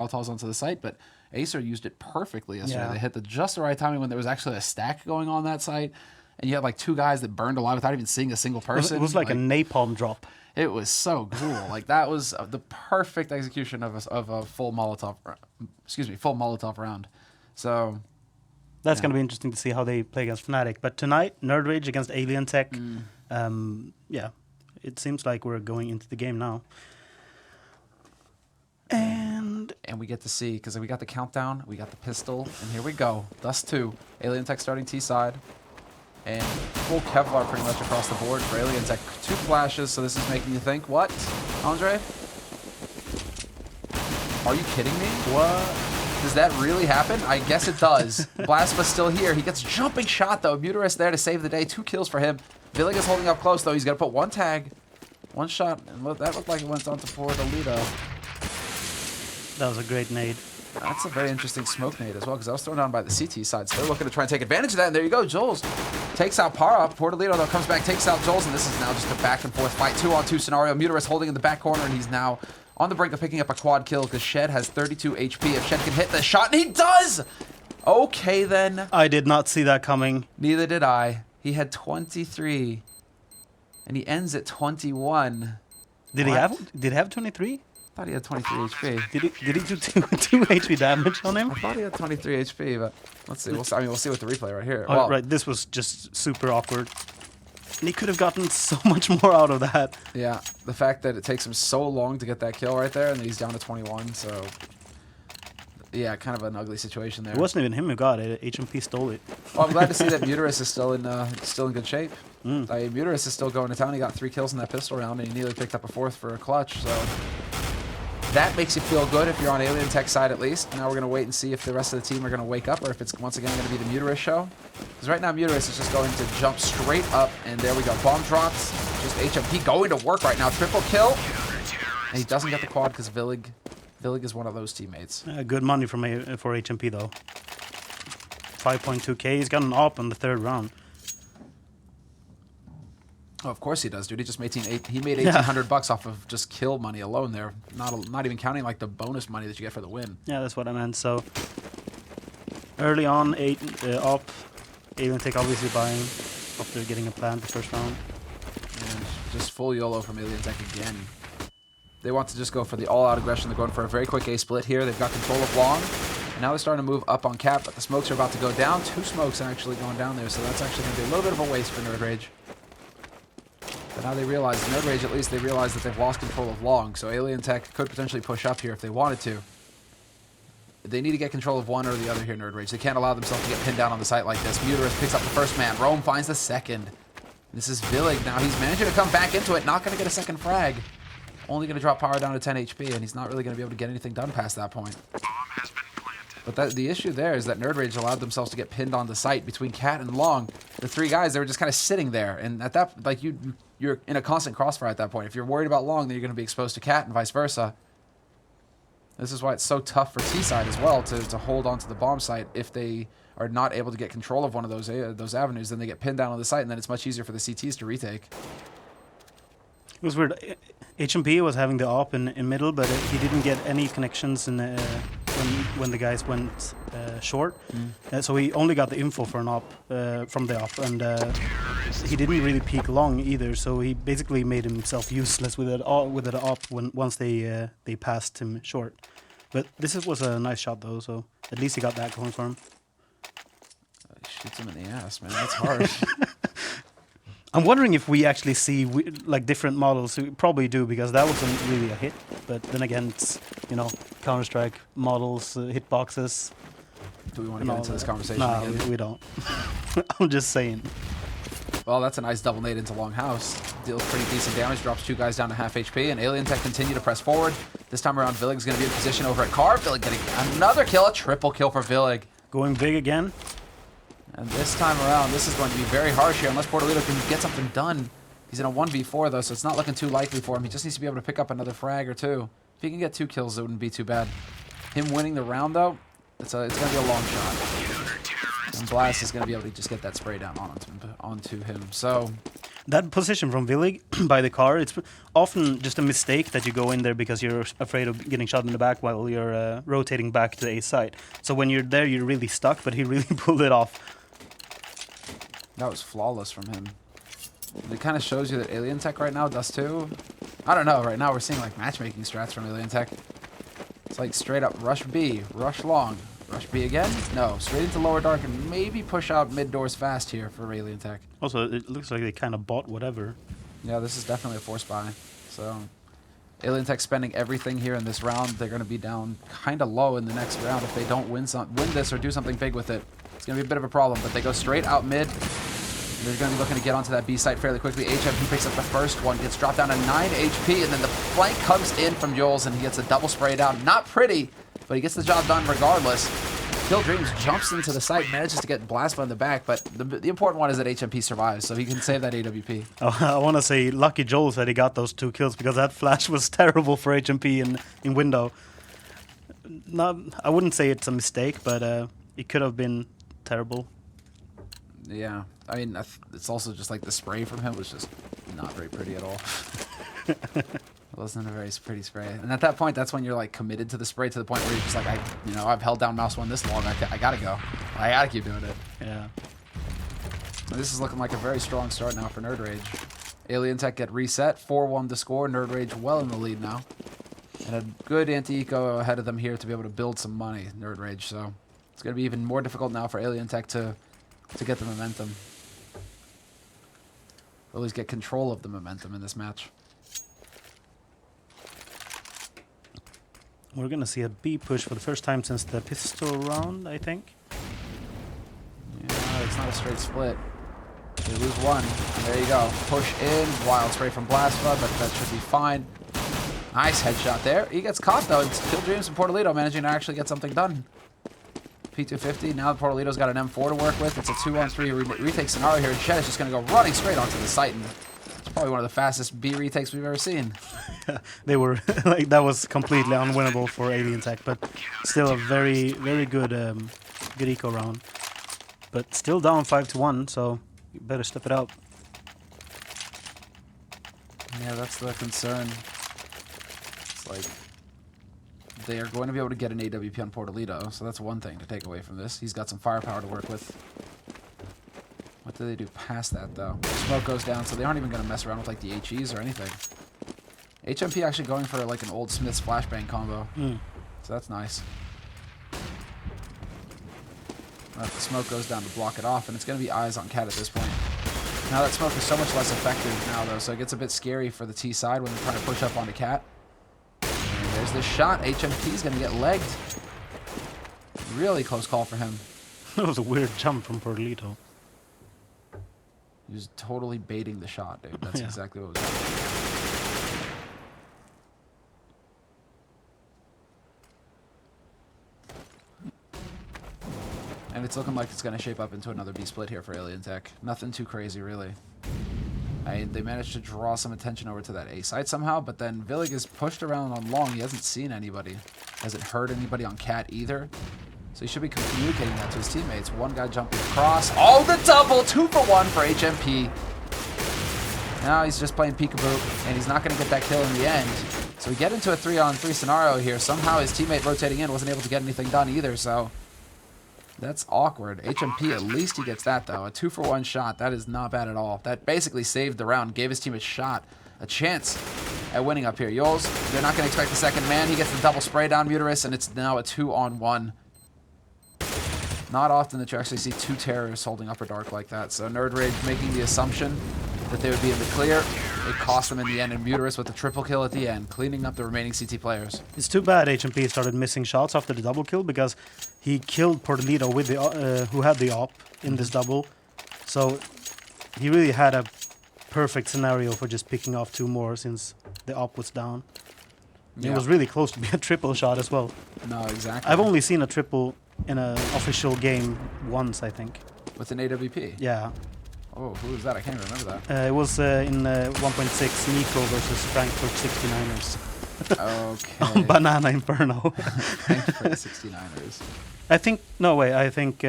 Molotovs onto the site, but Acer used it perfectly yesterday. Yeah. They hit just the right timing when there was actually a stack going on that site, and you had like 2 guys that burned alive without even seeing a single person. It was like a napalm drop. It was so cool. Like that was the perfect execution of a full Molotov, full Molotov round. So that's going to be interesting to see how they play against Fnatic. But tonight, NerdRage against AlienTech. Yeah, it seems like we're going into the game now. And we get to see, because we got the countdown, we got the pistol, and here we go. Dust 2. AlienTech starting T side. And full Kevlar pretty much across the board for AlienTech. 2 flashes, so this is making you think, what, Andre? Are you kidding me? what? Does that really happen? I guess it does. Blasphemous still here. He gets jumping shot, though. Mutarus there to save the day. 2 kills for him. Villig is holding up close, though. He's got to put 1 tag. 1 shot. And that looked like it went on to pour the Ludo. That was a great nade. That's a very interesting smoke nade as well, because that was thrown down by the CT side. So they're looking to try and take advantage of that. And there you go. Jules takes out Para. Portolito, though, comes back, takes out Jules. And this is now just a back-and-forth fight. 2-on-2 scenario. Mutarus holding in the back corner, and he's now on the brink of picking up a quad kill because Shed has 32 HP. If Shed can hit the shot, and he does! Okay, then. I did not see that coming. Neither did I. He had 23, and he ends at 21. Did he have 23? I thought he had 23 HP. Did he do two HP damage on him? I thought he had 23 HP, but let's see. We'll see with the replay right here. Oh, Well, right, this was just super awkward. And he could have gotten so much more out of that. yeah, the fact that it takes him so long to get that kill right there, and then he's down to 21, so yeah, kind of an ugly situation there. It wasn't even him who got it. HMP stole it. Well, I'm glad to see that Mutarus is still in good shape. Mutarus is still going to town. He got 3 kills in that pistol round, and he nearly picked up a 4th for a clutch. So that makes you feel good if you're on AlienTech side at least. Now we're going to wait and see if the rest of the team are going to wake up, or if it's once again going to be the Mutarus show. Because right now Mutarus is just going to jump straight up, and there we go. Bomb drops. Just HMP going to work right now. Triple kill. And he doesn't get the quad because Villig is one of those teammates. Good money for HMP though. 5.2k. He's got an op in the 3rd round. Oh, of course he does, dude. He just made $1,800 off of just kill money alone there. Not even counting like the bonus money that you get for the win. Yeah, that's what I meant. So early on, op. AlienTech obviously buying after getting a plant the 1st round. And just full YOLO from AlienTech again. They want to just go for the all-out aggression. They're going for a very quick A split here. They've got control of long. And now they're starting to move up on cap, but the smokes are about to go down. 2 smokes are actually going down there, so that's actually going to be a little bit of a waste for NerdRage. But now they realize, NerdRage at least, they realize that they've lost control of long, so AlienTech could potentially push up here if they wanted to. They need to get control of one or the other here, NerdRage. They can't allow themselves to get pinned down on the site like this. Mutarus picks up the 1st man. Rome finds the 2nd. This is Villig now. He's managing to come back into it. Not going to get a 2nd frag. Only going to drop power down to 10 HP, and he's not really going to be able to get anything done past that point. But the issue there is that NerdRage allowed themselves to get pinned on the site between Cat and Long. The 3 guys, they were just kind of sitting there, and at that, like, you're in a constant crossfire at that point. If you're worried about Long, then you're going to be exposed to Cat and vice versa. This is why it's so tough for T-side as well to hold onto the bomb site. If they are not able to get control of one of those avenues, then they get pinned down on the site, and then it's much easier for the CTs to retake. It was weird. HMP was having the op in middle, but he didn't get any connections in when the guys went short. So he only got the info for an op from the op, and he didn't really peek long either. So he basically made himself useless with an op once they passed him short. But this was a nice shot though, so at least he got that going for him. Shoots him in the ass, man. That's hard. I'm wondering if we actually see like different models. We probably do, because that wasn't really a hit. But then again, it's, Counter-Strike models, hitboxes. Do we want to get into this conversation no, again? we don't. I'm just saying. Well, that's a nice double nade into Longhouse. Deals pretty decent damage, drops 2 guys down to half HP, and AlienTech continue to press forward. This time around, Villig's going to be in position over at Car. Villig getting another kill, a triple kill for Villig. Going big again. And this time around, this is going to be very harsh here, unless Portolito can get something done. He's in a 1v4, though, so it's not looking too likely for him. He just needs to be able to pick up another frag or 2. If he can get 2 kills, it wouldn't be too bad. Him winning the round, though, it's going to be a long shot. And Blast is going to be able to just get that spray down onto him. So That position from Villig by the car, it's often just a mistake that you go in there because you're afraid of getting shot in the back while you're rotating back to the A side. So when you're there, you're really stuck, but he really pulled it off. That was flawless from him. It kind of shows you that AlienTech right now does too. I don't know, right now we're seeing like matchmaking strats from AlienTech. It's like straight up rush B, rush long, rush B again? No, straight into lower dark and maybe push out mid doors fast here for AlienTech. Also, it looks like they kind of bought whatever. Yeah, this is definitely a force buy. So AlienTech spending everything here in this round. They're going to be down kind of low in the next round if they don't win this or do something big with it. It's going to be a bit of a problem, but they go straight out mid. They're going to be looking to get onto that B site fairly quickly. HMP picks up the first one, gets dropped down to 9 HP, and then the flank comes in from Jules, and he gets a double spray down. Not pretty, but he gets the job done regardless. Kill Dreams jumps into the site, manages to get Blasphemy in the back, but the important one is that HMP survives, so he can save that AWP. Oh, I want to say lucky Joel that he got those 2 kills, because that flash was terrible for HMP in window. I wouldn't say it's a mistake, but it could have been terrible. Yeah, I mean, it's also just like the spray from him was just not very pretty at all. It wasn't a very pretty spray. And at that point, that's when you're like committed to the spray to the point where you're just like, I've held down mouse 1 this long. I gotta go. I gotta keep doing it. Yeah. This is looking like a very strong start now for NerdRage. AlienTech get reset, 4-1 to score. NerdRage well in the lead now. And a good anti-eco ahead of them here to be able to build some money, NerdRage. So it's going to be even more difficult now for AlienTech to get the momentum. Or at least get control of the momentum in this match. We're going to see a B push for the first time since the pistol round, I think. Yeah, it's not a straight split. They lose 1. And there you go. Push in. Wild spray from Blasphemy, but that should be fine. Nice headshot there. He gets caught, though. It's Kill Dreams and Portolito managing to actually get something done. P250. Now Portolito's got an M4 to work with. It's a 2-on-3 retake scenario here. And Shed is just going to go running straight onto the site. And it's probably one of the fastest B retakes we've ever seen. They were like, that was completely unwinnable for AlienTech, but still a very, very good good eco round. But still down 5-1, so you better step it up. Yeah, that's the concern. It's like they are going to be able to get an AWP on Portolito, so that's one thing to take away from this. He's got some firepower to work with. What do they do past that, though? Smoke goes down, so they aren't even going to mess around with like the HEs or anything. HMP actually going for like an old Smith's flashbang combo, so that's nice. The smoke goes down to block it off, and it's going to be eyes on Cat at this point. Now that smoke is so much less effective now, though, so it gets a bit scary for the T side when they're trying to push up onto Cat. And there's this shot. HMP is going to get legged. Really close call for him. That was a weird jump from Portolito. He was totally baiting the shot, dude. That's exactly what was happening. And it's looking like it's going to shape up into another B split here for AlienTech. Nothing too crazy, really. They managed to draw some attention over to that A site somehow, but then Villig is pushed around on long. He hasn't seen anybody. Hasn't heard anybody on Cat either. So he should be communicating that to his teammates. One guy jumping across. Oh, the double! 2 for 1 for HMP. Now he's just playing peekaboo, and he's not going to get that kill in the end. So we get into a 3-on-3 scenario here. Somehow his teammate rotating in wasn't able to get anything done either, so that's awkward. HMP, at least he gets that, though. A 2 for 1 shot. That is not bad at all. That basically saved the round, gave his team a shot, a chance at winning up here. Yols, they're not going to expect the second man. He gets the double spray down Muterus, and it's now a 2-on-1. Not often that you actually see 2 terrorists holding upper dark like that. So NerdRage making the assumption that they would be in the clear. It cost them in the end, and Muterus with the triple kill at the end, cleaning up the remaining CT players. It's too bad HMP started missing shots after the double kill, because he killed Portolito with the who had the op in this double. So he really had a perfect scenario for just picking off 2 more since the op was down. Yeah. It was really close to be a triple shot as well. No, exactly. I've only seen a triple in an official game once, I think. With an AWP? Yeah. Oh, who was that? I can't even remember that. It was in 1.6, Nico versus Frankfurt 69ers. Okay. On Banana Inferno. Frankfurt 69ers. I think... No, wait. I think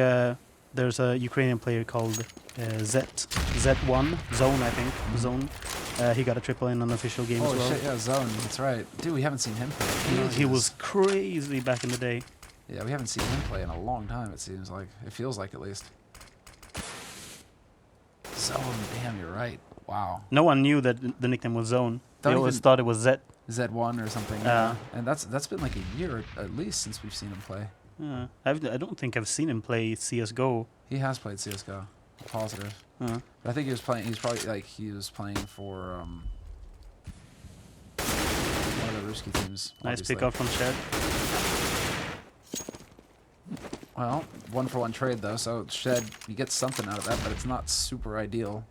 there's a Ukrainian player called Z1 Zone, I think. Zone. He got a triple in an official game as Oh well. shit, yeah, Zone. That's right. Dude, we haven't seen him play. He was crazy back in the day. Yeah, we haven't seen him play in a long time, it seems like. It feels like, at least. Zone, damn, you're right. Wow. No one knew that the nickname was Zone. They Don't always even- thought it was Z. Z1 or something. Yeah. And that's been like a year at least since we've seen him play. I don't think I've seen him play CS:GO. He has played CS:GO. Positive. Uh, But I think he was playing. He's probably like he was playing for one of the Ruski teams. nice obviously. pick up from Shed. Well, 1-for-1 trade though, so Shed he gets something out of that, but it's not super ideal.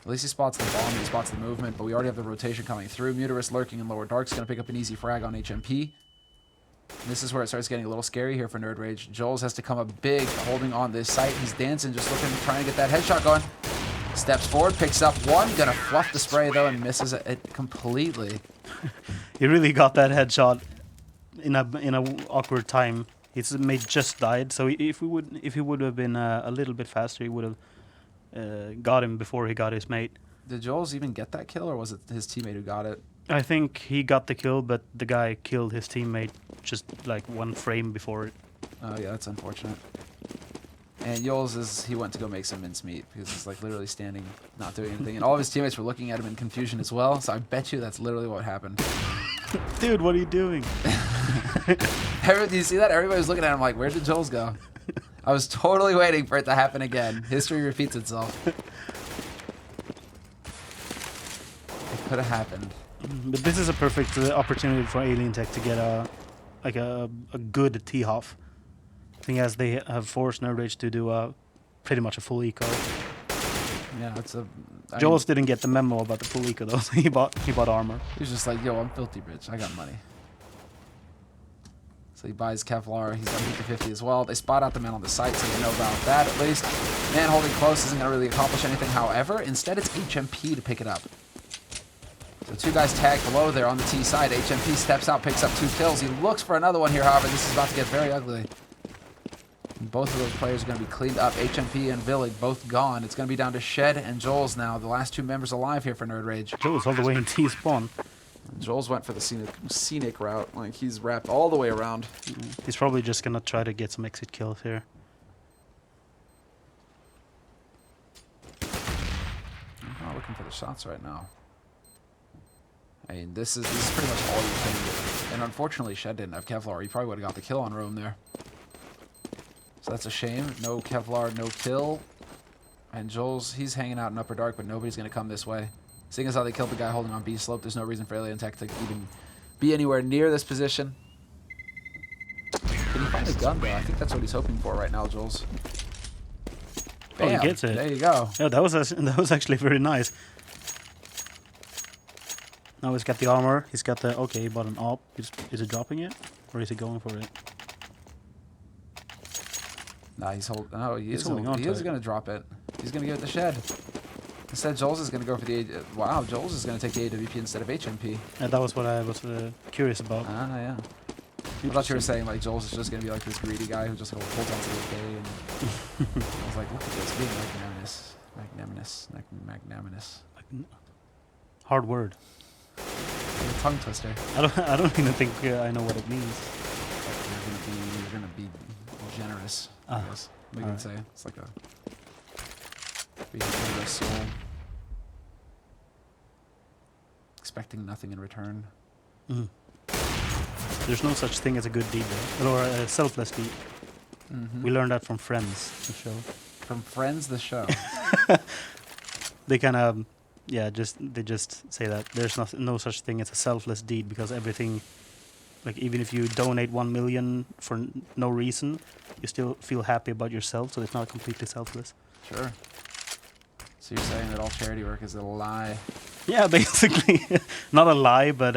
At least he spots the bomb, he spots the movement, but we already have the rotation coming through. Mutarus lurking in lower dark's gonna pick up an easy frag on HMP. And this is where it starts getting a little scary here for NerdRage. Joel's has to come up big, holding on this site. He's dancing, just looking, trying to get that headshot going. Steps forward, picks up one, gonna fluff the spray though, and misses it completely. He really got that headshot in a awkward time. His mate just died, so if he would have been a little bit faster, he would have got him before he got his mate. Did Joel's even get that kill, or was it his teammate who got it? I think he got the kill, but the guy killed his teammate just like one frame before it. Oh yeah, that's unfortunate. And Yoles he went to go make some mincemeat because he's like literally standing, not doing anything, and all of his teammates were looking at him in confusion as well. So I bet you that's literally what happened. Dude, what are you doing? Do you see that? Everybody was looking at him like, where did Joel's go? I was totally waiting for it to happen again. History repeats itself. It could have happened. But this is a perfect opportunity for AlienTech to get a good T-Hoff. Thing as they have forced NerdRage to do pretty much a full eco. Yeah, it's a. Joel's didn't get the memo about the full eco though, so he bought armor. He was just like, yo, I'm filthy rich. I got money. So he buys Kevlar. He's got 50-50 as well. They spot out the man on the site, so they know about that at least. Man holding close isn't going to really accomplish anything. However, instead it's HMP to pick it up. So two guys tagged below there on the T side. HMP steps out, picks up 2 kills. He looks for another one here, however. This is about to get very ugly. And both of those players are going to be cleaned up. HMP and Villig both gone. It's going to be down to Shed and Joel's now. The last 2 members alive here for NerdRage. Joel's all the way in T-spawn. Joel's went for the scenic route. Like, he's wrapped all the way around. He's probably just going to try to get some exit kills here. I'm not looking for the shots right now. I mean, this is pretty much all you can do. And unfortunately, Shed didn't have Kevlar. He probably would have got the kill on Rome there. So that's a shame. No Kevlar, no kill. And Joel's, he's hanging out in Upper Dark, but nobody's going to come this way. Seeing as how they killed the guy holding on B slope, there's no reason for AlienTech to even be anywhere near this position. Can he find a gun, though? I think that's what he's hoping for right now, Joel's. Oh, he Bam. gets it. There you go. Yeah, that was actually very nice. Now he's got the armor. He's got the... Okay, he bought an AWP. Is it dropping it? Or is he going for it? Nah, he's holding... No, he is holding on He to is it. going to drop it. He's going to give it to Shed. Instead, Joel's is going to go for the... Wow, Joel's is going to take the AWP instead of HMP. That was what I was curious about. Ah, yeah. I thought you were saying, like, Joel's is just going to be like this greedy guy who just holds on to the AK. And I was like, look at this, being magnanimous. Magnanimous. Hard word. Like a tongue twister. I don't even think I know what it means. Like you're gonna be generous, I guess. We could say. It's like a... Being a generous soul. Expecting nothing in return. There's no such thing as a good deed, though. Or a selfless deed. We learned that from Friends, the show. From Friends, the show. They kind of, they just say that there's no such thing as a selfless deed because everything, like even if you donate 1 million for no reason, you still feel happy about yourself, so it's not completely selfless. Sure. So you're saying that all charity work is a lie? Yeah, basically, not a lie, but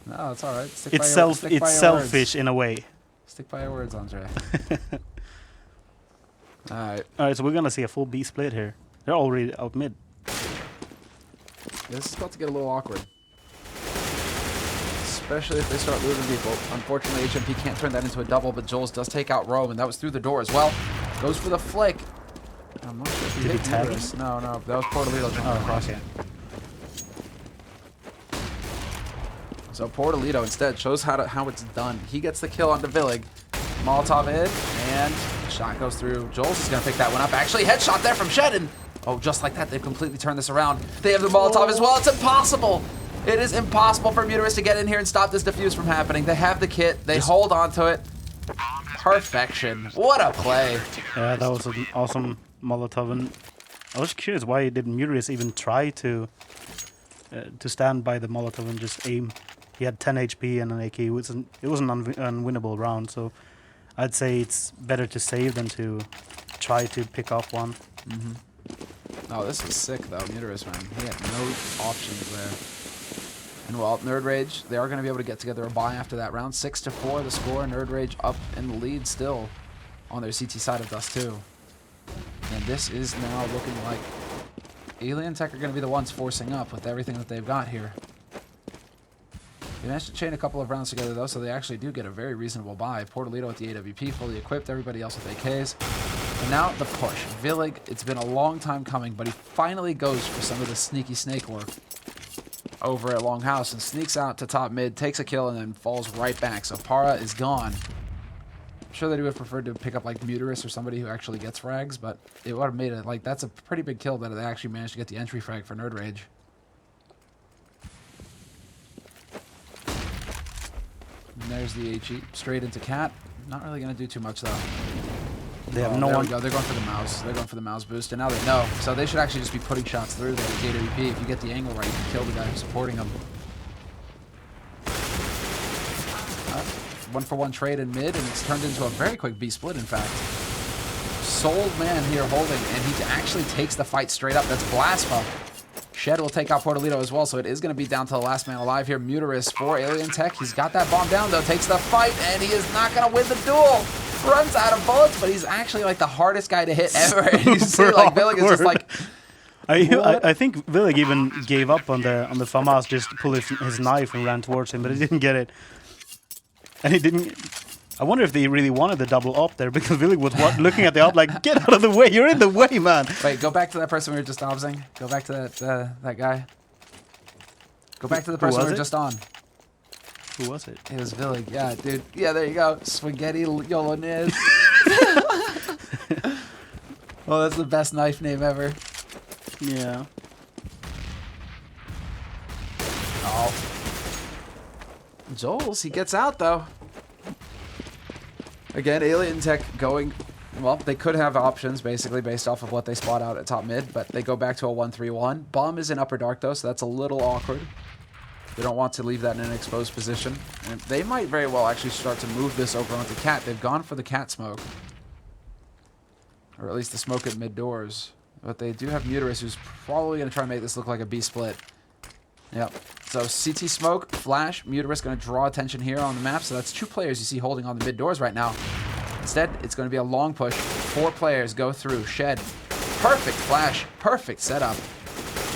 No, it's all right. Stick it's by your selfish words. in a way. Stick by your words, Andre. All right. All right, so we're gonna see a full B split here. They're already out mid. This is about to get a little awkward. Especially if they start losing people. Unfortunately, HMP can't turn that into a double, but Joel's does take out Rome, and that was through the door as well. Goes for the flick. I'm not sure if Did he hit tag Muterus. him? No, that was Portolito jumping across it. So Portolito instead shows how it's done. He gets the kill onto Villig. Molotov in, and shot goes through. Joel's is going to pick that one up. Actually, headshot there from Shedden. Oh, just like that, they've completely turned this around. They have the Molotov as well. It's impossible. It is impossible for Muterus to get in here and stop this defuse from happening. They have the kit. They hold on to it. Perfection. What a play. Yeah, that was an awesome Molotov. And I was curious why did Muterus even try to stand by the Molotov and just aim. He had 10 HP and an AK. It was an unwinnable round, so I'd say it's better to save than to try to pick off one. Oh, this is sick, though. Muterus, man. He had no options there. And, well, NerdRage, they are going to be able to get together a buy after that round. 6-4, the score. NerdRage up in the lead still on their CT side of Dust 2. And this is now looking like AlienTech are going to be the ones forcing up with everything that they've got here. They managed to chain a couple of rounds together, though, so they actually do get a very reasonable buy. Portolito with the AWP, fully equipped. Everybody else with AKs. And now the push. Villig, it's been a long time coming, but he finally goes for some of the sneaky snake work over at Longhouse and sneaks out to top mid, takes a kill, and then falls right back. So Para is gone. I'm sure they would have preferred to pick up like Muterus or somebody who actually gets frags, but it would have made it like that's a pretty big kill that they actually managed to get the entry frag for NerdRage. And there's the HE straight into Cat. Not really going to do too much though. They have no there one. we go. They're going for the mouse. They're going for the mouse boost, and now they know. So they should actually just be putting shots through there with AWP. If you get the angle right, you can kill the guy who's supporting them. 1-for-1 trade in mid, and it's turned into a very quick B split, in fact. Sold man here holding, and he actually takes the fight straight up. That's Blasphema. Shed will take out Portolito as well, so it is going to be down to the last man alive here. Muterus for AlienTech. He's got that bomb down, though. Takes the fight, and he is not going to win the duel. Runs out of bullets, but he's actually like the hardest guy to hit ever. And you see, like, Villig is just like... I think Villig even gave up on the FAMAS, just pulled his knife and ran towards him, but he didn't get it. And he didn't... I wonder if they really wanted the double op there, because Villig was looking at the op like, get out of the way, you're in the way, man. Wait, go back to that person we were just obsing. Go back to that guy. Go back to the person we were just on. Who was it? It was Villig. Yeah, dude. Yeah, there you go. Spaghetti Yolones. Well, that's the best knife name ever. Yeah. Oh. Joel's, he gets out, though. Again, AlienTech going... Well, they could have options, basically, based off of what they spot out at top mid, but they go back to a 1-3-1. Bomb is in upper dark, though, so that's a little awkward. They don't want to leave that in an exposed position. And they might very well actually start to move this over onto Cat. They've gone for the Cat smoke. Or at least the smoke at mid doors. But they do have Muterus, who's probably going to try and make this look like a B split. Yep. So CT smoke, flash, Muterus going to draw attention here on the map. So that's 2 players you see holding on the mid doors right now. Instead, it's going to be a long push. 4 players go through. Shed. Perfect flash. Perfect setup.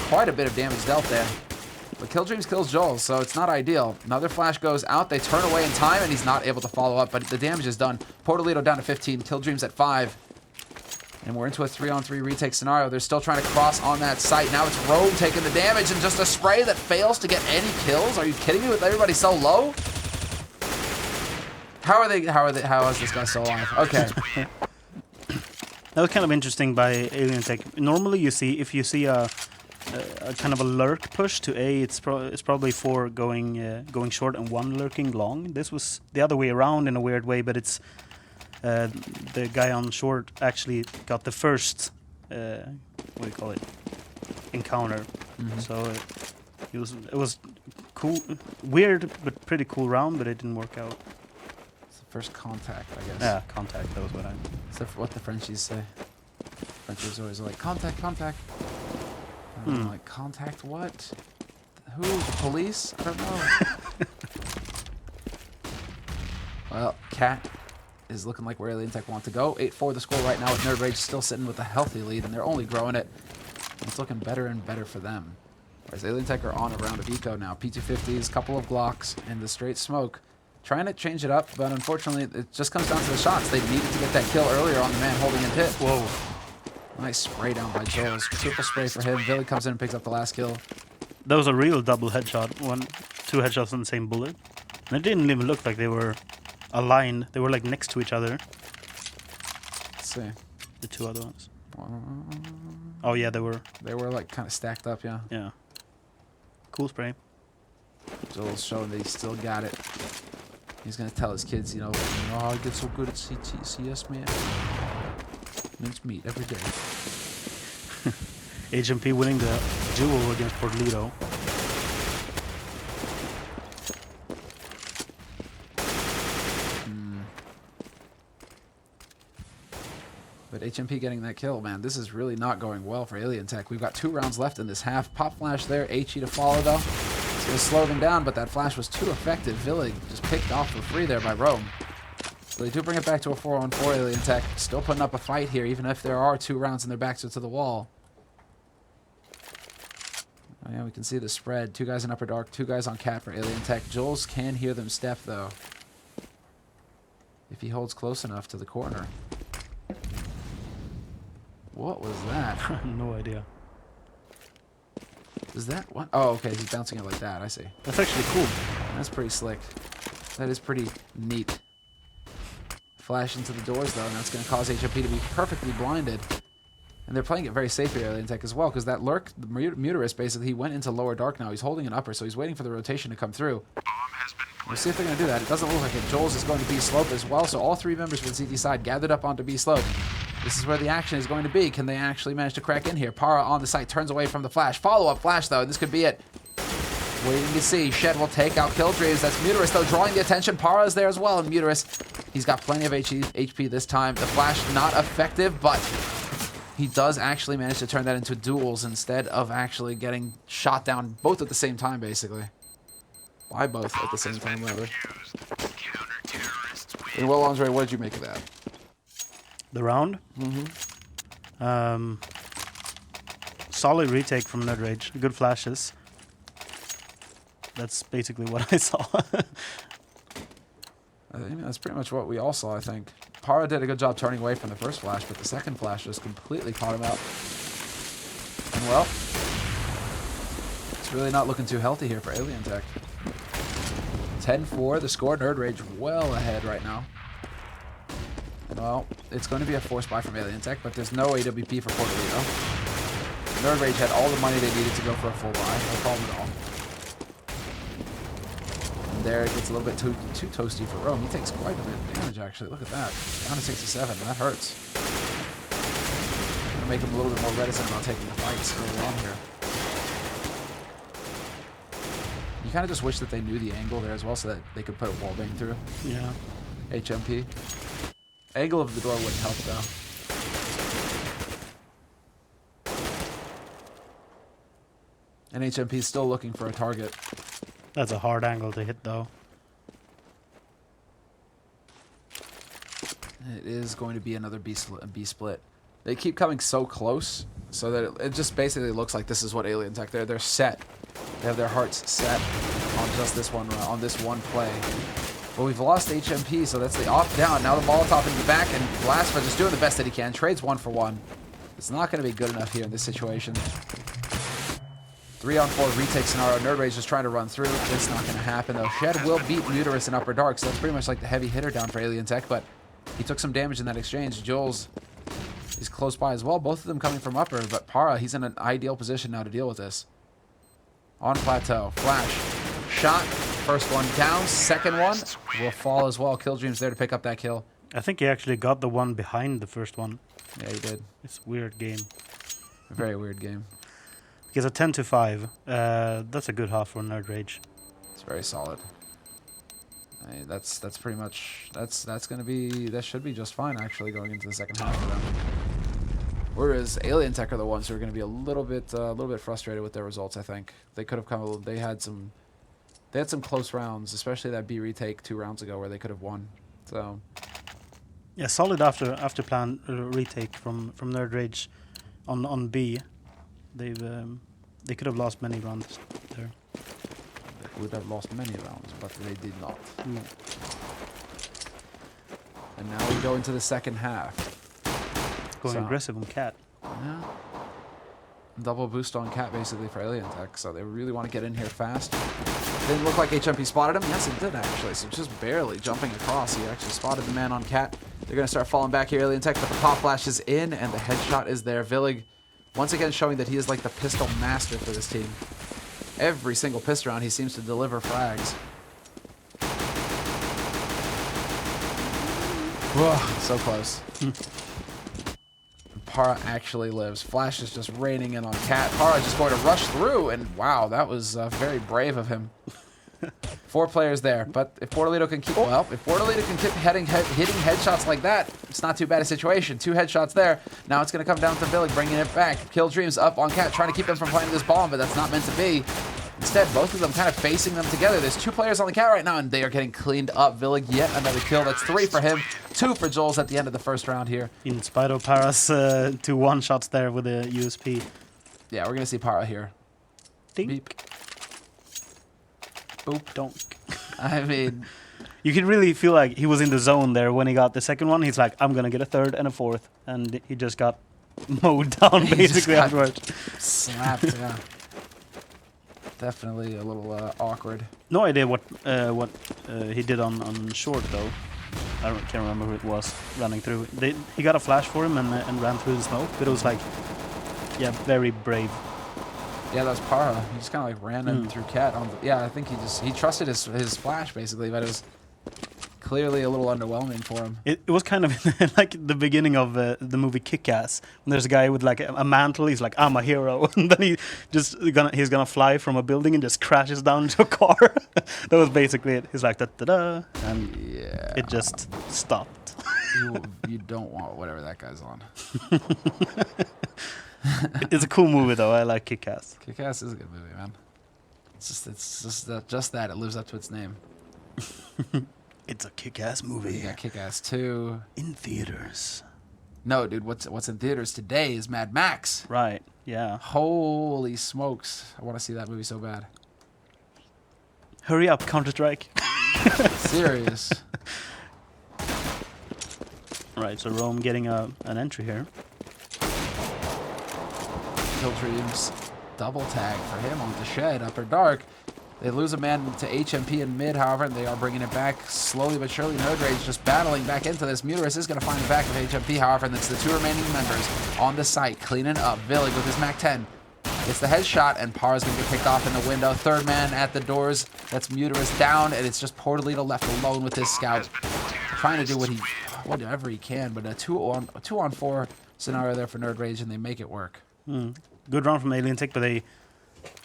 Quite a bit of damage dealt there. But Killdreams kills Joel, so it's not ideal. Another flash goes out. They turn away in time, and he's not able to follow up. But the damage is done. Portolito down to 15. Killdreams at 5. And we're into a 3-on-3 retake scenario. They're still trying to cross on that site. Now it's Rogue taking the damage, and just a spray that fails to get any kills. Are you kidding me with everybody so low? How is this guy so alive? Okay. That was kind of interesting by AlienTech. Normally, if you see a kind of a lurk push to A, it's probably 4 going short and 1 lurking long. This was the other way around in a weird way, but it's the guy on short actually got the first what do you call it, encounter. So it was cool, weird but pretty cool round, but it didn't work out. First contact, I guess. Yeah, contact, that was what I... Except for what the Frenchies say. Frenchies always like, contact, contact. And I'm like, contact what? Who? The police? I don't know. Well, Cat is looking like where AlienTech want to go. 8-4 the score right now with NerdRage still sitting with a healthy lead, and they're only growing it. And it's looking better and better for them. Whereas AlienTech are on a round of eco now. P250s, couple of Glocks, and the straight smoke. Trying to change it up, but unfortunately, it just comes down to the shots. They needed to get that kill earlier on the man holding in pit. Whoa. Nice spray down by Jules. Triple spray for him. Billy comes in and picks up the last kill. That was a real double headshot. Two headshots on the same bullet. And it didn't even look like they were aligned. They were like next to each other. Let's see. The two other ones. Oh yeah, they were. They were like kind of stacked up, yeah. Yeah. Cool spray. Jules showing that he still got it. He's gonna tell his kids, you know how I get so good at CS, man. Mince meat every day. HMP winning the duel against Portlido. But HMP getting that kill, man. This is really not going well for AlienTech. We've got 2 rounds left in this half. Pop flash there. HE to follow, though. It's going to slow them down, but that flash was too effective. Villig just picked off for free there by Rome. So they do bring it back to a 4-on-4 AlienTech. Still putting up a fight here, even if there are 2 rounds and their backs are to the wall. Oh, yeah, we can see the spread. 2 guys in Upper Dark, 2 guys on Cat for AlienTech. Jules can hear them step, though, if he holds close enough to the corner. What was that? No idea. Is that what? Oh, okay. He's bouncing it like that. I see. That's actually cool. That's pretty slick. That is pretty neat. Flash into the doors, though, and that's going to cause HMP to be perfectly blinded. And they're playing it very safe here, AlienTech, as well, because that lurk, the Muterus, basically, he went into lower dark now. He's holding an upper, so he's waiting for the rotation to come through. We'll see if they're going to do that. It doesn't look like it. Jules is going to B slope as well, so all 3 members from the CT side gathered up onto B slope. This is where the action is going to be. Can they actually manage to crack in here? Para on the site turns away from the flash. Follow-up flash, though, and this could be it. Waiting to see. Shed will take out Killdreams. That's Muterus, though, drawing the attention. Para is there as well, and Muterus, he's got plenty of HP this time. The flash not effective, but he does actually manage to turn that into duels instead of actually getting shot down both at the same time, basically. Why both at the same time, rather? And well, Andre, what did you make of that? The round? Solid retake from NerdRage. Good flashes. That's basically what I saw. I mean, that's pretty much what we all saw, I think. Para did a good job turning away from the first flash, but the second flash just completely caught him out. And well, it's really not looking too healthy here for AlienTech. 10-4, the score. NerdRage well ahead right now. Well, it's going to be a forced buy from AlienTech, but there's no AWP for Portolino. NerdRage had all the money they needed to go for a full buy. No problem at all. And there it gets a little bit too toasty for Rome. He takes quite a bit of damage, actually. Look at that. Down to 67. That hurts. Going to make him a little bit more reticent about taking the fights early on here. You kind of just wish that they knew the angle there as well so that they could put a wall bang through. Yeah. HMP. Angle of the door wouldn't help, though. And HMP is still looking for a target. That's a hard angle to hit, though. It is going to be another B split. They keep coming so close, so that it just basically looks like this is what AlienTech. They're set. They have their hearts set on just this one run, on this one play. But we've lost HMP, so that's the off down. Now the Molotov into the back, and Blasphemous just doing the best that he can. Trades 1 for 1. It's not going to be good enough here in this situation. 3-on-4 retake scenario. NerdRage just trying to run through. It's not going to happen, though. Shed will beat Muterus in Upper Dark, so that's pretty much like the heavy hitter down for AlienTech, but he took some damage in that exchange. Jules is close by as well. Both of them coming from Upper, but Para, he's in an ideal position now to deal with this. On plateau. Flash. Shot. First one down. Second one will fall as well. Killdreams there to pick up that kill. I think he actually got the one behind the first one. Yeah, he did. It's a weird game. A very weird game. Because a 10-5, that's a good half for NerdRage. It's very solid. I mean, that's pretty much that's gonna be, that should be just fine actually going into the second half for them. Whereas AlienTech are the ones who are going to be a little bit frustrated with their results. I think they could have come. They had some close rounds, especially that B retake 2 rounds ago where they could have won. So yeah, solid after plan retake from NerdRage on B. They could have lost many rounds there. They would have lost many rounds, but they did not. No. And now we go into the second half. Going So- aggressive on Cat. Yeah. Double boost on Cat basically for AlienTech, so they really want to get in here fast. Didn't look like HMP spotted him. Yes, it did actually. So just barely jumping across. He actually spotted the man on Cat. They're going to start falling back here, AlienTech, but the pop flash is in and the headshot is there. Villig once again showing that he is like the pistol master for this team. Every single pistol round he seems to deliver frags. Whoa, so close. Para actually lives. Flash is just raining in on Cat. Para just going to rush through, and wow, that was very brave of him. 4 players there, but if Bortolito can keep if Bortolito can keep hitting headshots like that, it's not too bad a situation. 2 headshots there. Now it's going to come down to Villig bringing it back. Kill Dreams up on Cat, trying to keep them from playing this bomb, but that's not meant to be. Instead, both of them kind of facing them together. There's 2 players on the Cat right now, and they are getting cleaned up. Villig, yet another kill. That's 3 for him, 2 for Jules at the end of the first round here. In spite of Para's 2 one-shots there with the USP. Yeah, we're going to see Para here. Dink. Beep. Boop. Donk. I mean, You could really feel like he was in the zone there when he got the second one. He's like, I'm going to get a third and a fourth. And he just got mowed down He just basically got afterwards. slapped, yeah. Definitely a little awkward. No idea what he did on short though. Can't remember who it was running through. He got a flash for him and ran through the smoke, but it was like, yeah, very brave. Yeah, that was Para. He just kind of like ran in through Cat. Yeah, I think he trusted his flash basically, but it was clearly a little underwhelming for him. It was kind of like the beginning of the movie Kick-Ass, when there's a guy with like a mantle. He's like, I'm a hero, and then he's gonna fly from a building and just crashes down into a car. That was basically it. He's like da da da, and Yeah. it just stopped. You don't want whatever that guy's on. It's a cool movie though. I like Kick-Ass. Kick-Ass is a good movie, man. It's just that it lives up to its name. It's a Kick-Ass You movie got Kick-Ass 2. in theaters. No, dude, what's in theaters today is Mad Max. Right? Yeah. Holy smokes. I want to see that movie so bad. Hurry up, Counter-Strike. Serious. Right. So Rome getting an entry here. Kill Dreams. Double tag for him on the shed, upper dark. They lose a man to HMP in mid, however, and they are bringing it back slowly but surely. NerdRage just battling back into this. Muterus is going to find the back of HMP, however, and it's the 2 remaining members on the site cleaning up. Villig with his MAC-10. It's the headshot, and Para's going to get picked off in the window. 3rd man at the doors. That's Muterus down, and it's just Portolito left alone with his scout. Trying to do whatever he can, but a 2-on-4 scenario there for NerdRage, and they make it work. Good round from AlienTech, but they,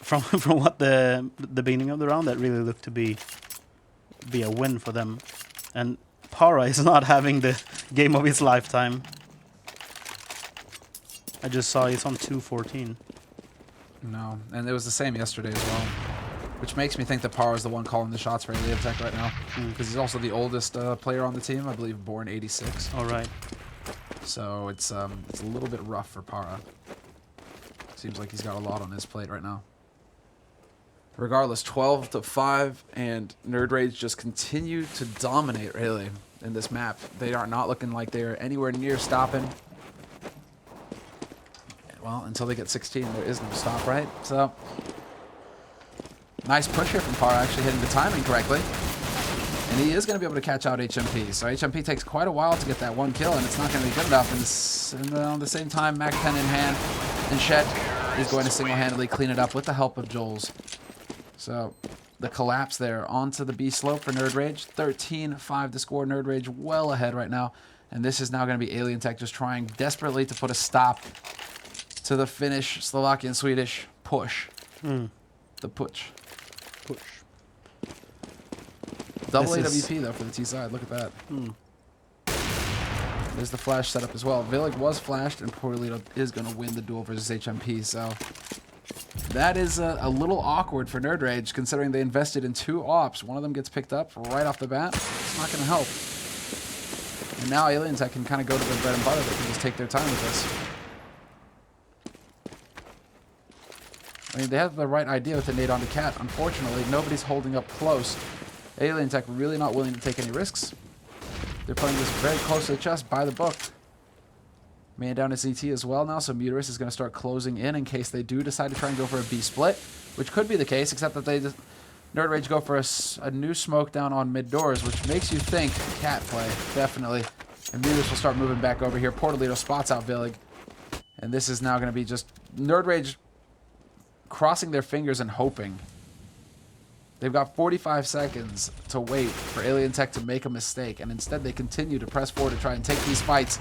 from what the beginning of the round, that really looked to be a win for them. And Para is not having the game of his lifetime. I just saw he's on 214. No, and it was the same yesterday as well, which makes me think that Para is the one calling the shots for AlienTech right now, because he's also the oldest player on the team, I believe, born '86. All right. So it's a little bit rough for Para. Seems like he's got a lot on his plate right now. Regardless, 12-5, and NerdRage just continue to dominate, really, in this map. They are not looking like they're anywhere near stopping. Well, until they get 16, there is no stop, right? So, nice push here from Para, actually hitting the timing correctly. And he is going to be able to catch out HMP. So HMP takes quite a while to get that 1 kill, and it's not going to be good enough. And on the same time, MAC-10 in hand, and Shed is going to single-handedly clean it up with the help of Joel's. So the collapse there onto the B slope for NerdRage. 13-5 to score. NerdRage well ahead right now. And this is now going to be AlienTech just trying desperately to put a stop to the Finnish, Slovakian, Swedish push. The push. Push. Double This AWP though for the T side. Look at that. There's the flash setup as well. Villig was flashed, and Portolito is going to win the duel versus HMP. So that is a little awkward for NerdRage, considering they invested in 2 ops. One of them gets picked up right off the bat. It's not going to help. And now AlienTech can kind of go to their bread and butter. They can just take their time with this. I mean, they have the right idea with the nade onto Cat. Unfortunately, nobody's holding up close. AlienTech really not willing to take any risks. They're playing this very close to the chest by the book. Man down to CT as well now, so Muterus is going to start closing in case they do decide to try and go for a B split, which could be the case, except that they just NerdRage go for a new smoke down on mid doors, which makes you think Cat play, definitely. And Muterus will start moving back over here. Portalito spots out Villig. And this is now going to be just NerdRage crossing their fingers and hoping. They've got 45 seconds to wait for AlienTech to make a mistake, and instead they continue to press forward to try and take these fights.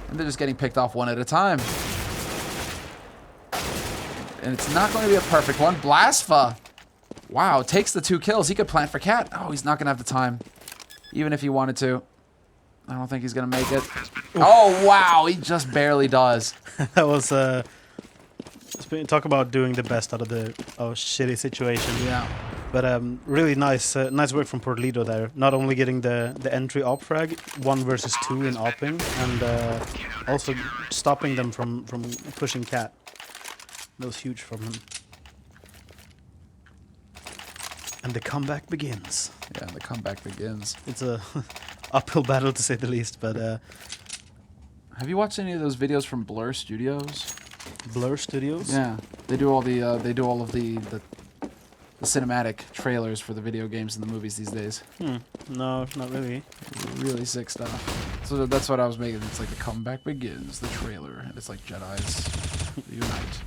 And they're just getting picked off one at a time. And it's not going to be a perfect one. Blasfa! Wow, takes the 2 kills. He could plant for Cat. Oh, he's not going to have the time. Even if he wanted to. I don't think he's going to make it. Oh, wow, he just barely does. That was, talk about doing the best out of the shitty situation. Yeah. But really nice work from Portalito there. Not only getting the entry op frag, 1 versus 2 in opping, and also stopping them from pushing Cat. That was huge from him. And the comeback begins. Yeah, the comeback begins. It's a uphill battle to say the least, but... have you watched any of those videos from Blur Studios? Blur Studios? Yeah, they do all the cinematic trailers for the video games and the movies these days. No, not really. Really sick stuff. So that's what I was making. It's like the comeback begins, the trailer, and it's like Jedis unite.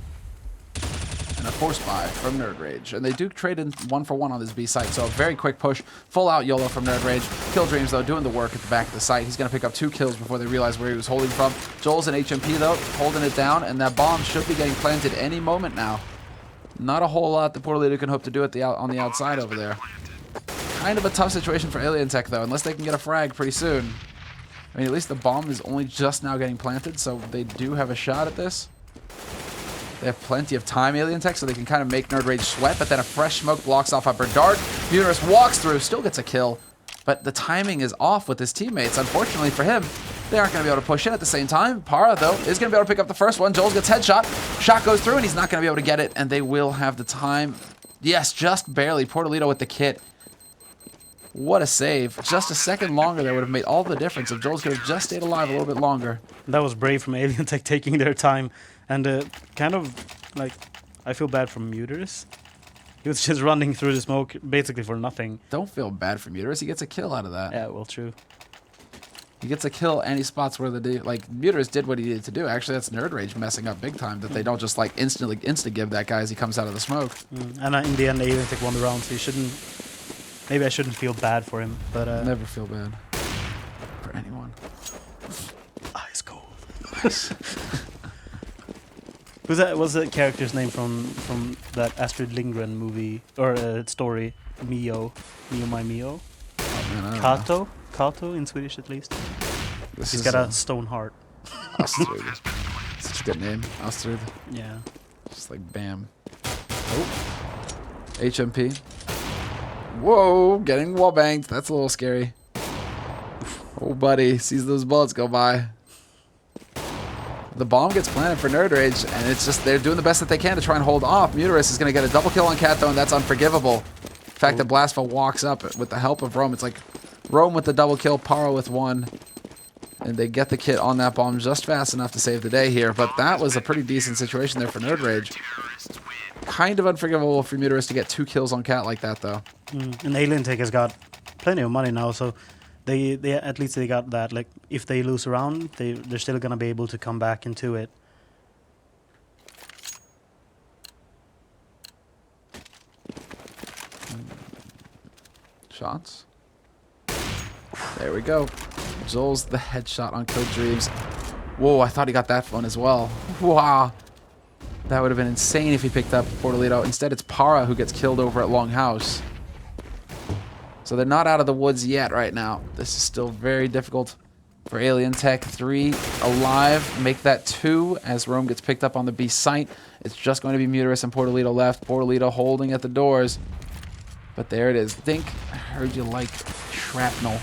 And a force buy from NerdRage. And they do trade in 1-for-1 on this B site, so a very quick push. Full out YOLO from NerdRage. Kill Dreams, though, doing the work at the back of the site. He's going to pick up 2 kills before they realize where he was holding from. Joel's an HMP, though, holding it down, and that bomb should be getting planted any moment now. Not a whole lot the Portalito can hope to do on the outside over there. Kind of a tough situation for AlienTech, though, unless they can get a frag pretty soon. I mean, at least the bomb is only just now getting planted, so they do have a shot at this. They have plenty of time, AlienTech, so they can kind of make NerdRage sweat, but then a fresh smoke blocks off Upper Dart. Muterus walks through, still gets a kill, but the timing is off with his teammates. Unfortunately for him, they aren't going to be able to push in at the same time. Para, though, is going to be able to pick up the first one. Joel gets headshot. Shot goes through, and he's not going to be able to get it, and they will have the time. Yes, just barely. Portalito with the kit. What a save. Just a second longer there would have made all the difference if Joel's could have just stayed alive a little bit longer. That was brave from AlienTech taking their time. And kind of, like, I feel bad for Muterus. He was just running through the smoke basically for nothing. Don't feel bad for Muterus. He gets a kill out of that. Yeah, well, true. He gets a kill and he spots where Muterus did what he needed to do. Actually, that's NerdRage messing up big time that they don't just, like, insta-give that guy as he comes out of the smoke. And in the end, AlienTech won the round, so you shouldn't... Maybe I shouldn't feel bad for him, but... Never feel bad for anyone. Ice cold. Nice. Was the character's name from that Astrid Lindgren movie or story? Mio, my Mio. Oh, man, Kato, Kato in Swedish at least. He's got a stone heart. Astrid. Such a good name, Astrid. Yeah. Just like bam. Oh. HMP. Whoa, getting wall banged. That's a little scary. Oh, buddy, sees those bullets go by. The bomb gets planted for NerdRage, and it's just they're doing the best that they can to try and hold off. Muterus is going to get a double kill on Cat, though, and that's unforgivable. The fact that Blasfa walks up with the help of Rome, it's like Rome with the double kill, Paro with 1, and they get the kit on that bomb just fast enough to save the day here. But that was a pretty decent situation there for NerdRage. Kind of unforgivable for Muterus to get 2 kills on Cat like that, though. And AlienTech has got plenty of money now, so they at least they got that. Like, if they lose a round, they're still gonna be able to come back into it. Shots. There we go. Joel's the headshot on Kill Dreams. Whoa, I thought he got that one as well. Wow. That would have been insane if he picked up Portalito. Instead, it's Para who gets killed over at Longhouse. So they're not out of the woods yet right now. This is still very difficult for AlienTech. 3 alive. Make that 2 as Rome gets picked up on the B site. It's just going to be Muterus and Portalito left. Portalito holding at the doors. But there it is. Think, I heard you like shrapnel.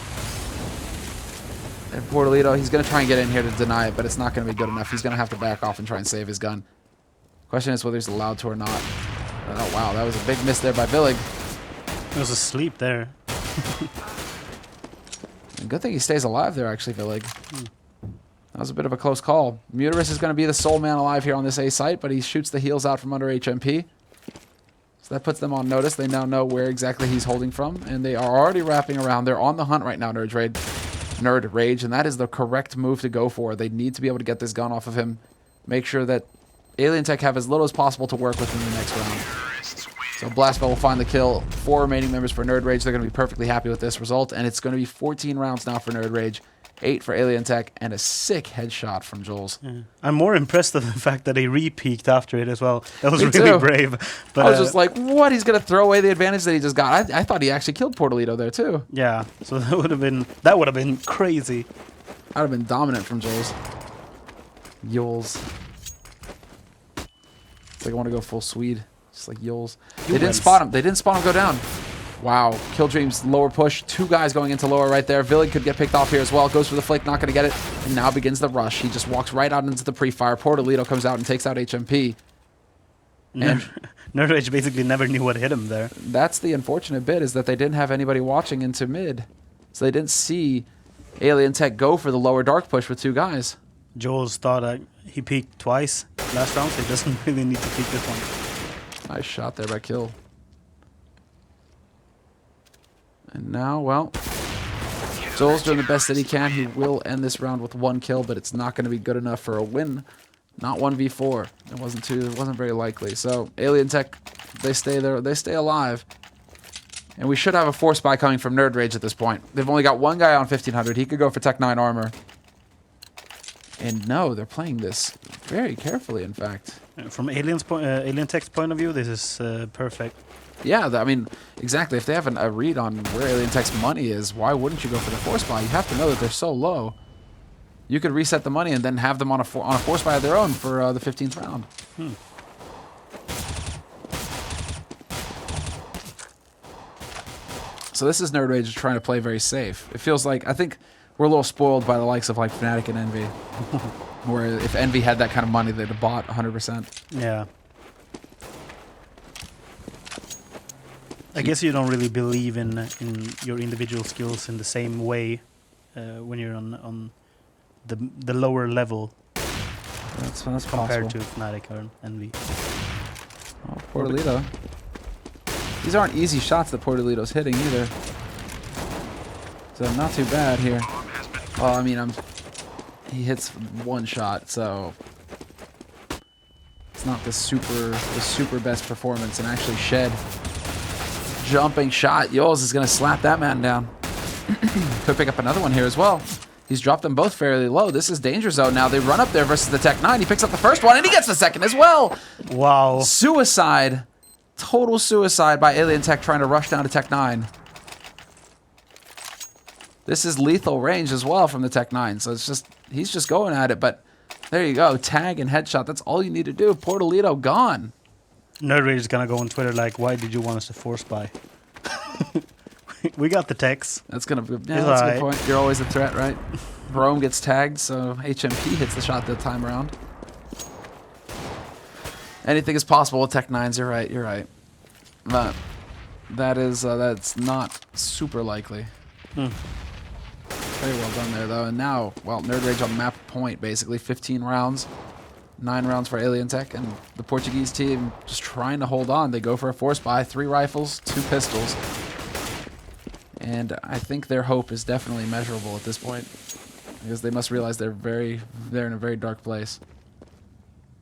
And Portalito, he's going to try and get in here to deny it, but it's not going to be good enough. He's going to have to back off and try and save his gun. Question is whether he's allowed to or not. Oh, wow, that was a big miss there by Villig. He was asleep there. Good thing he stays alive there, actually, Villig. That was a bit of a close call. Muterus is going to be the sole man alive here on this A site, but he shoots the heals out from under HMP. So that puts them on notice. They now know where exactly he's holding from, and they are already wrapping around. They're on the hunt right now, NerdRage, and that is the correct move to go for. They need to be able to get this gun off of him. Make sure that AlienTech have as little as possible to work with in the next round. So Blastbell will find the kill. 4 remaining members for NerdRage. They're going to be perfectly happy with this result, and it's going to be 14 rounds now for NerdRage. 8 for AlienTech, and a sick headshot from Jules. Yeah. I'm more impressed with the fact that he re-peeked after it as well. That was Me really too. brave. But I was just like, what? He's going to throw away the advantage that he just got. I thought he actually killed Portalito there, too. yeah, so that would have been crazy. That would have been dominant from Jules. Yules. It's like I want to go full Swede. Just like Yules. They didn't spot him. They didn't spot him go down. Wow. Killdream's lower push. 2 guys going into lower right there. Villig could get picked off here as well. Goes for the flick. Not going to get it. And now begins the rush. He just walks right out into the pre-fire. Portalito comes out and takes out HMP. And NerdRage basically never knew what hit him there. that's the unfortunate bit, is that they didn't have anybody watching into mid. So they didn't see AlienTech go for the lower dark push with 2 guys. Jules thought he peeked twice last round, so he doesn't really need to peek this one. Nice shot there by Kill. And now, well, Joel's doing the best that he can. He will end this round with 1 kill, but it's not going to be good enough for a win. Not 1v4. It wasn't very likely. So AlienTech, they stay there. They stay alive. And we should have a force buy coming from NerdRage at this point. They've only got 1 guy on 1500. He could go for Tech 9 armor. And no, they're playing this very carefully, in fact. From AlienTech's point of view, this is perfect. Yeah, I mean, exactly. If they have a read on where AlienTech's money is, why wouldn't you go for the force buy? You have to know that they're so low. You could reset the money and then have them on a force buy of their own for the 15th round. So this is NerdRage trying to play very safe. It feels like, I think we're a little spoiled by the likes of like Fnatic and Envy. Where if Envy had that kind of money, they'd have bought 100%. Yeah. I guess you don't really believe in your individual skills in the same way when you're on the lower level. That's compared possible. to Fnatic or Envy. Oh, Portalito. These aren't easy shots that Portalito's hitting either. So not too bad here. Oh, I mean, he hits 1 shot, so it's not the super best performance. And actually, Shed jumping shot. Yoles is going to slap that man down. Could pick up another one here as well. He's dropped them both fairly low. This is danger zone now. They run up there versus the Tech 9. He picks up the first one, and he gets the second as well. Wow. Suicide. Total suicide by AlienTech trying to rush down to Tech 9. This is lethal range as well from the Tech 9. So it's just, he's just going at it. But there you go. Tag and headshot. That's all you need to do. Portalito gone. NerdRage is going to go on Twitter like, why did you want us to force buy? We got the techs. That's going to be, yeah, that's a good point. You're always a threat, right? Rome gets tagged, so HMP hits the shot that time around. Anything is possible with Tech 9s. You're right. But that's not super likely. Very well done there, though. And now, well, NerdRage on map point, basically. 15 rounds. 9 rounds for AlienTech, and the Portuguese team just trying to hold on. They go for a force buy, 3 rifles, 2 pistols. And I think their hope is definitely measurable at this point, because they must realize they're in a very dark place.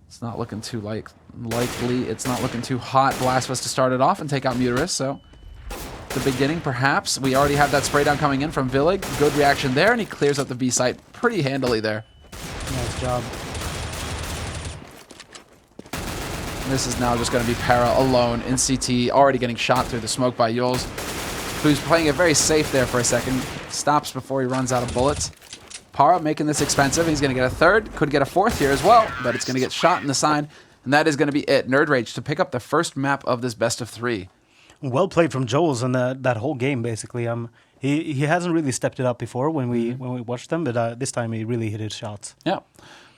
It's not looking too likely. It's not looking too hot. Blasphemous to start it off and take out Muterus, so the beginning, perhaps. We already have that spray down coming in from Villig. Good reaction there, and he clears up the B site pretty handily there. Nice job. This is now just going to be Para alone in CT, already getting shot through the smoke by Yules, who's playing it very safe there for a second. Stops before he runs out of bullets. Para making this expensive. He's going to get a 3rd, could get a 4th here as well, but it's going to get shot in the side, and that is going to be it. NerdRage to pick up the first map of this best of 3. Well played from Joels in that whole game, basically. He hasn't really stepped it up before when we watched them, but this time he really hit his shots. Yeah,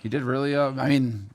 he did really. I mean,